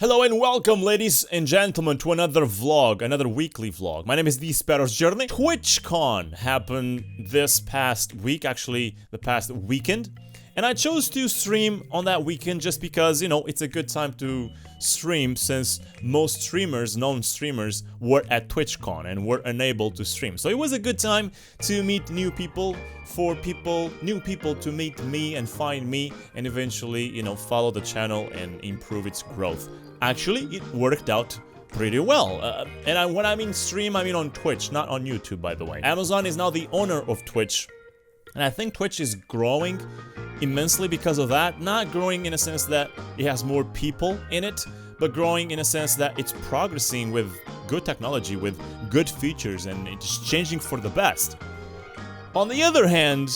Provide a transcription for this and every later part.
Hello and welcome, ladies and gentlemen, to another vlog, another weekly vlog. My name is TheSparrowsJourney. TwitchCon happened this past week, actually the past weekend. And I chose to stream on that weekend just because, it's a good time to stream since most streamers, known streamers, were at TwitchCon and were unable to stream. So it was a good time to meet new people, new people to meet me and find me and eventually, follow the channel and improve its growth. Actually, it worked out pretty well. When I mean stream, I mean on Twitch, not on YouTube, by the way. Amazon is now the owner of Twitch. And I think Twitch is growing immensely because of that. Not growing in a sense that it has more people in it, but growing in a sense that it's progressing with good technology, with good features, and it's changing for the best. On the other hand,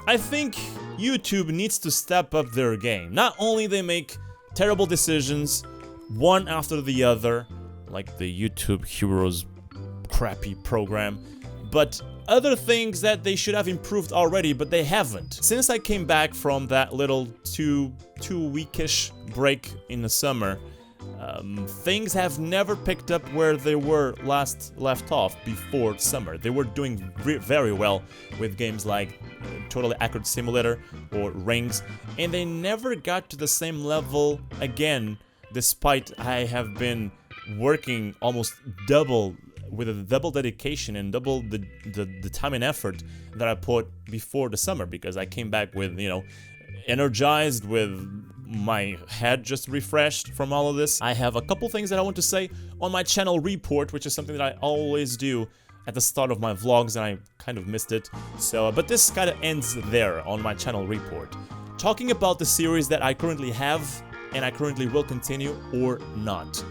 I think YouTube needs to step up their game. Not only they make terrible decisions, one after the other, like the YouTube Heroes crappy program, but other things that they should have improved already, but they haven't. Since I came back from that little two-weekish break in the summer, things have never picked up where they were left off before summer. They were doing very well with games like Totally Accurate Simulator or Rings, and they never got to the same level again, despite I have been working almost double with a double dedication and double the time and effort that I put before the summer, because I came back with, energized, with my head just refreshed from all of this. I have a couple things that I want to say on my channel report, which is something that I always do at the start of my vlogs, and I kind of missed it. So, but this kind of ends there on my channel report. Talking about the series that I currently have and I currently will continue or not.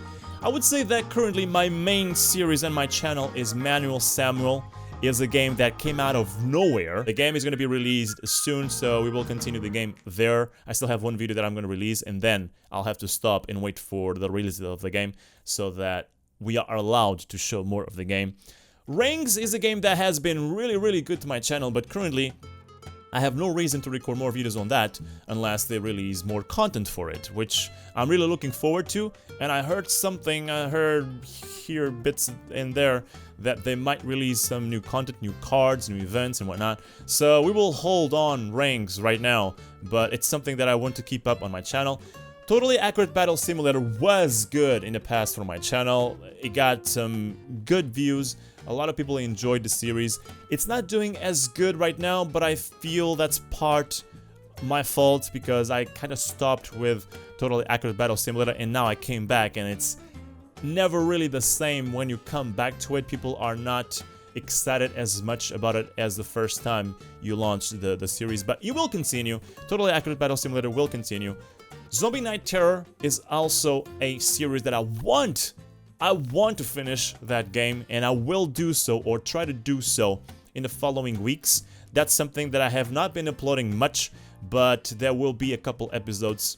I would say that currently my main series on my channel is Manual Samuel. It's a game that came out of nowhere. The game is going to be released soon, so we will continue the game there. I still have one video that I'm going to release, and then I'll have to stop and wait for the release of the game so that we are allowed to show more of the game. Rings is a game that has been really good to my channel, but currently I have no reason to record more videos on that unless they release more content for it, which I'm really looking forward to. And I heard here bits in there that they might release some new content, new cards, new events and whatnot. So we will hold on Rings right now, but it's something that I want to keep up on my channel. Totally Accurate Battle Simulator was good in the past for my channel. It got some good views. A lot of people enjoyed the series. It's not doing as good right now, but I feel that's part my fault because I kind of stopped with Totally Accurate Battle Simulator and now I came back, and it's never really the same when you come back to it. People are not excited as much about it as the first time you launched the series, but you will continue. Totally Accurate Battle Simulator will continue. Zombie Night Terror is also a series that I want to finish that game, and I will do so, or try to do so, in the following weeks. That's something that I have not been uploading much, but there will be a couple episodes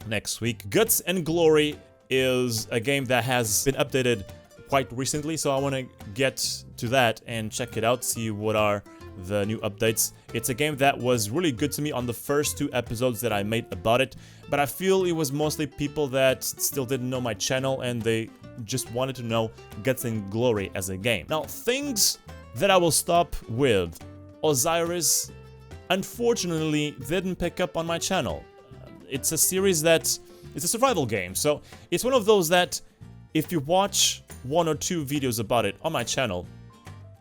next week. Guts and Glory is a game that has been updated quite recently, so I want to get to that and check it out, see what are the new updates. It's a game that was really good to me on the first 2 episodes that I made about it, but I feel it was mostly people that still didn't know my channel and they just wanted to know Guts and Glory as a game. Now, things that I will stop with. Osiris, unfortunately, didn't pick up on my channel. It's a series it's a survival game, so it's one of those that if you watch 1 or 2 videos about it on my channel,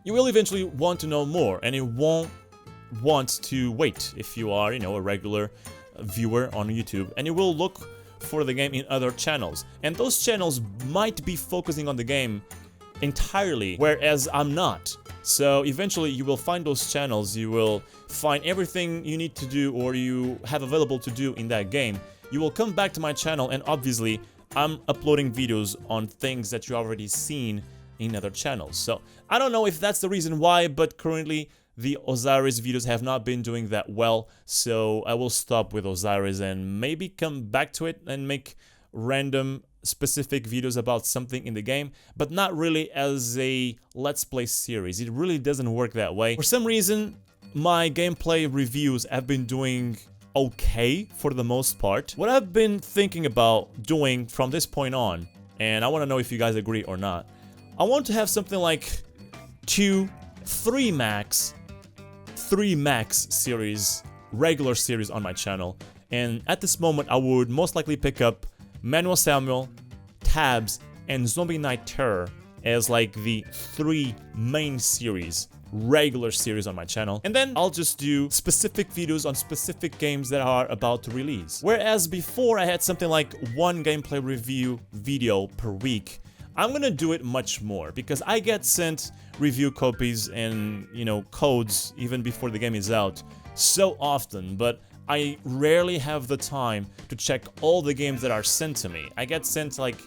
you will eventually want to know more, and you won't want to wait if you are, a regular viewer on YouTube, and you will look for the game in other channels. And those channels might be focusing on the game entirely, whereas I'm not. So eventually you will find those channels, you will find everything you need to do or you have available to do in that game. You will come back to my channel, and obviously I'm uploading videos on things that you already seen in other channels. So I don't know if that's the reason why, but currently the Osiris videos have not been doing that well, so I will stop with Osiris and maybe come back to it and make random specific videos about something in the game, but not really as a Let's Play series. It really doesn't work that way. For some reason, my gameplay reviews have been doing okay for the most part. What I've been thinking about doing from this point on, and I want to know if you guys agree or not, I want to have something like 3 max series, regular series on my channel. And at this moment, I would most likely pick up Manuel Samuel, Tabs, and Zombie Night Terror as like the 3 main series, regular series on my channel. And then I'll just do specific videos on specific games that are about to release. Whereas before I had something like 1 gameplay review video per week, I'm gonna do it much more because I get sent review copies and, you know, codes even before the game is out so often, but I rarely have the time to check all the games that are sent to me. I get sent like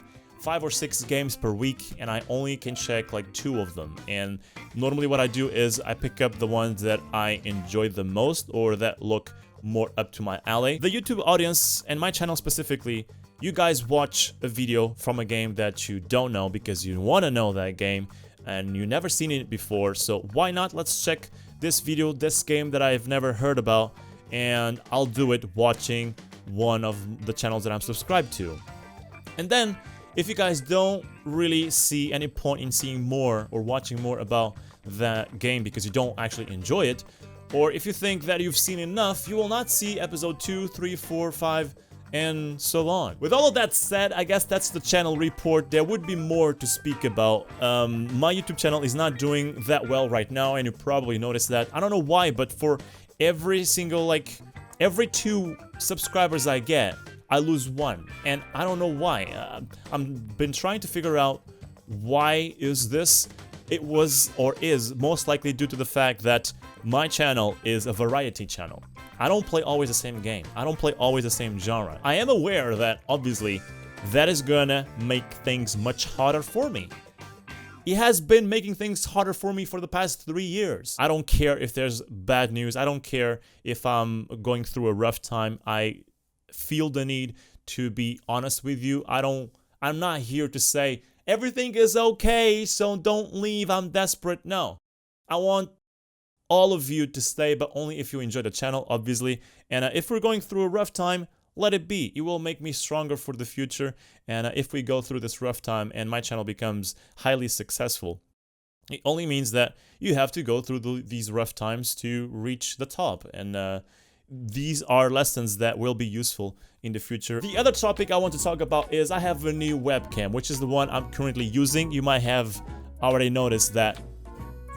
5 or 6 games per week, and I only can check like 2 of them. And normally what I do is I pick up the ones that I enjoy the most or that look more up to my alley. The YouTube audience and my channel specifically, you guys watch a video from a game that you don't know because you want to know that game and you never seen it before. So why not? Let's check this video, this game that I've never heard about, and I'll do it watching one of the channels that I'm subscribed to. And then if you guys don't really see any point in seeing more or watching more about that game because you don't actually enjoy it, or if you think that you've seen enough, you will not see episode 2, 3, 4, 5, and so on. With all of that said, I guess that's the channel report. There would be more to speak about. My YouTube channel is not doing that well right now, and you probably noticed that. I don't know why, but for every single, like, every 2 subscribers I get, I lose 1, and I don't know why. I've been trying to figure out why is this. It was or is most likely due to the fact that my channel is a variety channel. I don't play always the same game. I don't play always the same genre. I am aware that obviously that is gonna make things much harder for me. It has been making things harder for me for the past 3 years. I don't care if there's bad news. I don't care if I'm going through a rough time. I feel the need to be honest with you. I'm not here to say everything is okay, so don't leave, I'm desperate. No. I want all of you to stay, but only if you enjoy the channel, obviously. And if we're going through a rough time, let it be. It will make me stronger for the future. And if we go through this rough time and my channel becomes highly successful, it only means that you have to go through these rough times to reach the top. And these are lessons that will be useful in the future. The other topic I want to talk about is I have a new webcam, which is the one I'm currently using. You might have already noticed that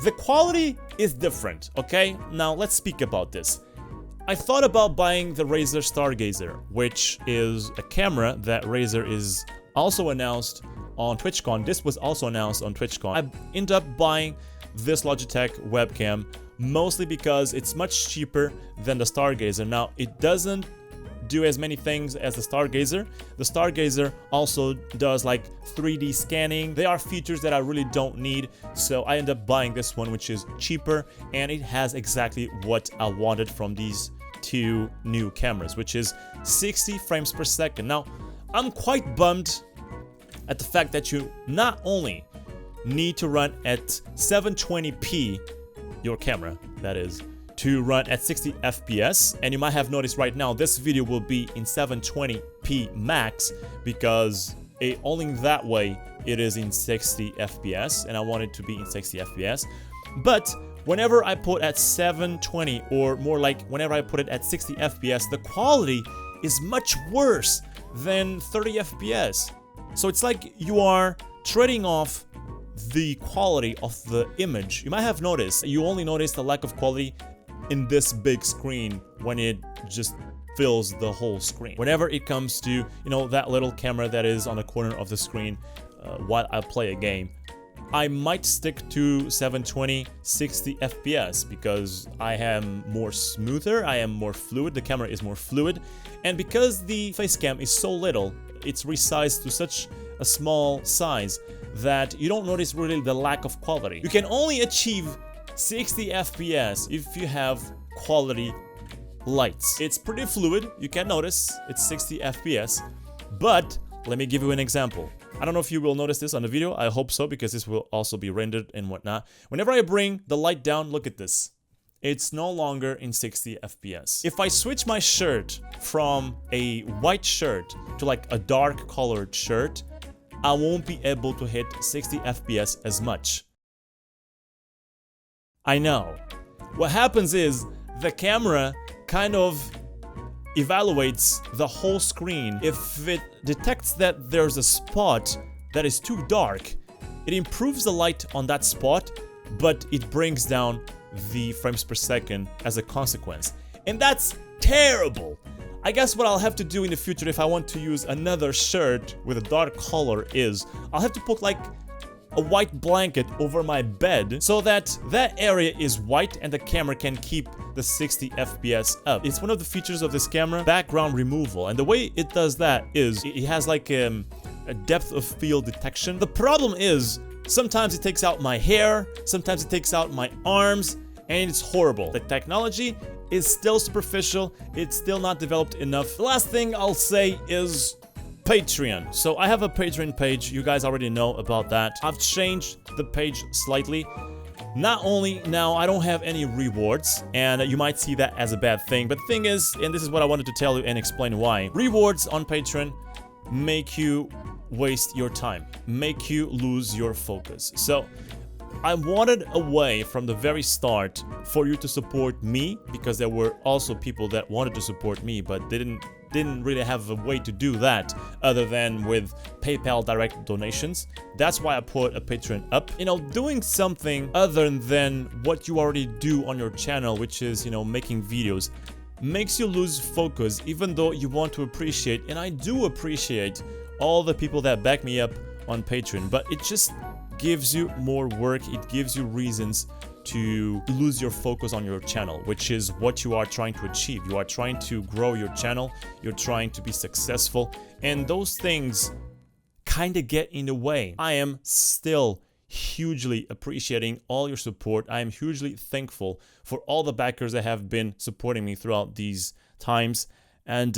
the quality is different, okay? Now let's speak about this. I thought about buying the Razer Stargazer, which is a camera that Razer is also announced on TwitchCon. This was also announced on TwitchCon. I ended up buying this Logitech webcam mostly because it's much cheaper than the Stargazer. Now, it doesn't do as many things as the Stargazer. The Stargazer also does like 3D scanning. There are features that I really don't need, so I end up buying this one, which is cheaper, and it has exactly what I wanted from these 2 new cameras, which is 60 frames per second. Now, I'm quite bummed at the fact that you not only need to run at 720p, your camera, that is, to run at 60 FPS, and you might have noticed right now this video will be in 720p max because only that way it is in 60 FPS, and I want it to be in 60 FPS. But whenever I put at 720, or more like whenever I put it at 60 FPS, the quality is much worse than 30 FPS. So it's like you are trading off the quality of the image. You might have noticed, you only notice the lack of quality in this big screen when it just fills the whole screen. Whenever it comes to, you know, that little camera that is on the corner of the screen while I play a game, I might stick to 720 60 FPS because I am more smoother, I am more fluid, the camera is more fluid, and because the face cam is so little, it's resized to such a small size that you don't notice really the lack of quality. You can only achieve 60 FPS if you have quality lights. It's pretty fluid, you can notice it's 60 FPS, but let me give you an example. I don't know if you will notice this on the video, I hope so, because this will also be rendered and whatnot. Whenever I bring the light down, look at this. it's no longer in 60 FPS. If I switch my shirt from a white shirt to like a dark colored shirt, I won't be able to hit 60 FPS as much. I know. What happens is the camera kind of evaluates the whole screen. If it detects that there's a spot that is too dark, it improves the light on that spot, but it brings down the frames per second as a consequence. And that's terrible. I guess what I'll have to do in the future if I want to use another shirt with a dark color is I'll have to put like a white blanket over my bed so that that area is white and the camera can keep the 60 FPS up. It's one of the features of this camera, background removal, and the way it does that is it has like a depth of field detection. The problem is sometimes it takes out my hair, sometimes it takes out my arms, and it's horrible. The technology is still superficial, it's still not developed enough. The last thing I'll say is Patreon. So I have a Patreon page, you guys already know about that. I've changed the page slightly. Not only now I don't have any rewards, and you might see that as a bad thing, but the thing is, and this is what I wanted to tell you and explain why, rewards on Patreon make you waste your time, make you lose your focus. So I wanted a way from the very start for you to support me, because there were also people that wanted to support me but didn't really have a way to do that other than with PayPal direct donations. That's why I put a Patreon up. You know, doing something other than what you already do on your channel, which is, you know, making videos, makes you lose focus, even though you want to appreciate, and I do appreciate all the people that back me up on Patreon, but it just gives you more work, it gives you reasons to lose your focus on your channel, which is what you are trying to achieve. You are trying to grow your channel, you're trying to be successful, and those things kind of get in the way. I am still hugely appreciating all your support. I am hugely thankful for all the backers that have been supporting me throughout these times, and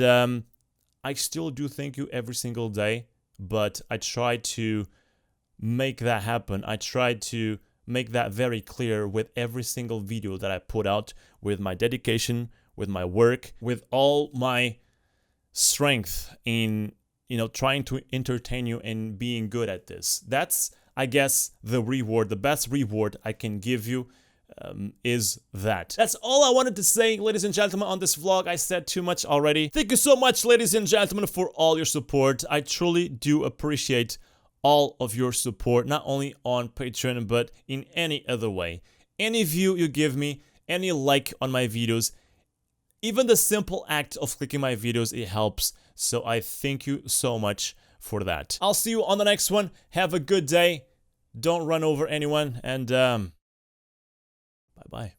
I still do thank you every single day, but I try to make that happen. I try to make that very clear with every single video that I put out, with my dedication, with my work, with all my strength in, you know, trying to entertain you and being good at this. That's, I guess, the reward, the best reward I can give you is that. That's all I wanted to say, ladies and gentlemen, on this vlog. I said too much already. Thank you so much, ladies and gentlemen, for all your support. I truly do appreciate all of your support, not only on Patreon, but in any other way. Any view you give me, any like on my videos, even the simple act of clicking my videos, it helps. So I thank you so much for that. I'll see you on the next one. Have a good day. Don't run over anyone, and bye-bye.